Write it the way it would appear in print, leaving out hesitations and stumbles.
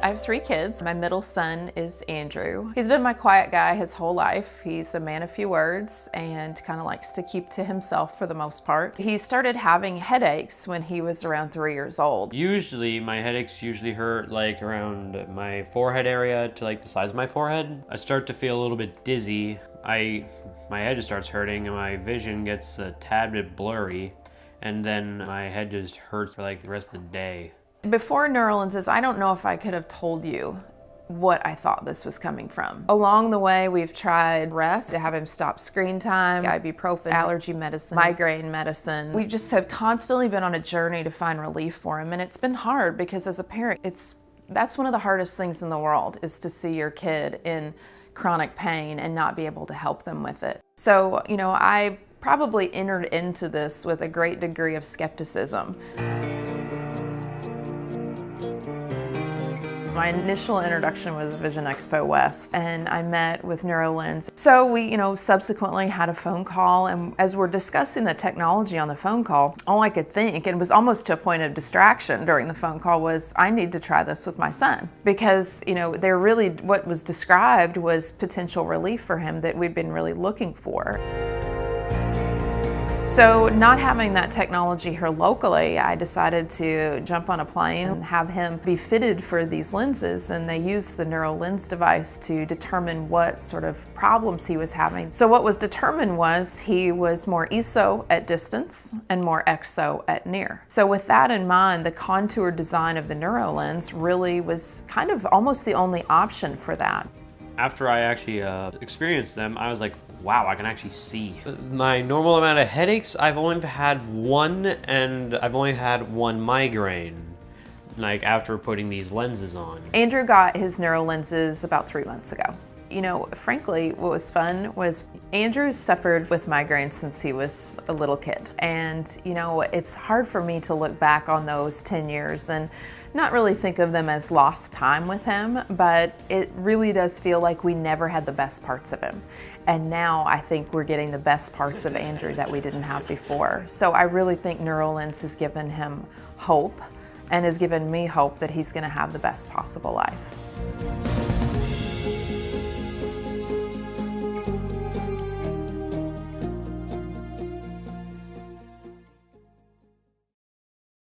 I have 3 kids. My middle son is Andrew. He's been my quiet guy his whole life. He's a man of few words and kind of likes to keep to himself for the most part. He started having headaches when he was around 3 years old. Usually my headaches hurt like around my forehead area to like the size of my forehead. I start to feel a little bit dizzy. My head just starts hurting and my vision gets a tad bit blurry, and then my head just hurts for like the rest of the day. Before Neurolenses, I don't know if I could have told you what I thought this was coming from. Along the way, we've tried rest to have him stop screen time, ibuprofen, allergy medicine, migraine medicine. We just have constantly been on a journey to find relief for him, and it's been hard because as a parent, that's one of the hardest things in the world, is to see your kid in chronic pain and not be able to help them with it. So, I probably entered into this with a great degree of skepticism. My initial introduction was Vision Expo West, and I met with Neurolens. So we, subsequently had a phone call, and as we're discussing the technology on the phone call, all I could think, and it was almost to a point of distraction during the phone call, was I need to try this with my son. Because, what was described was potential relief for him that we've been really looking for. So not having that technology here locally, I decided to jump on a plane and have him be fitted for these lenses, and they used the Neurolens device to determine what sort of problems he was having. So what was determined was he was more ESO at distance and more EXO at near. So with that in mind, the contour design of the Neurolens really was kind of almost the only option for that. After I actually experienced them, I was like, wow, I can actually see. My normal amount of headaches, I've only had one, and I've only had one migraine, like after putting these lenses on. Andrew got his Neurolenses about 3 months ago. Frankly, what was fun was Andrew suffered with migraines since he was a little kid. And, it's hard for me to look back on those 10 years and not really think of them as lost time with him, but it really does feel like we never had the best parts of him. And now I think we're getting the best parts of Andrew that we didn't have before. So I really think Neurolens has given him hope and has given me hope that he's going to have the best possible life.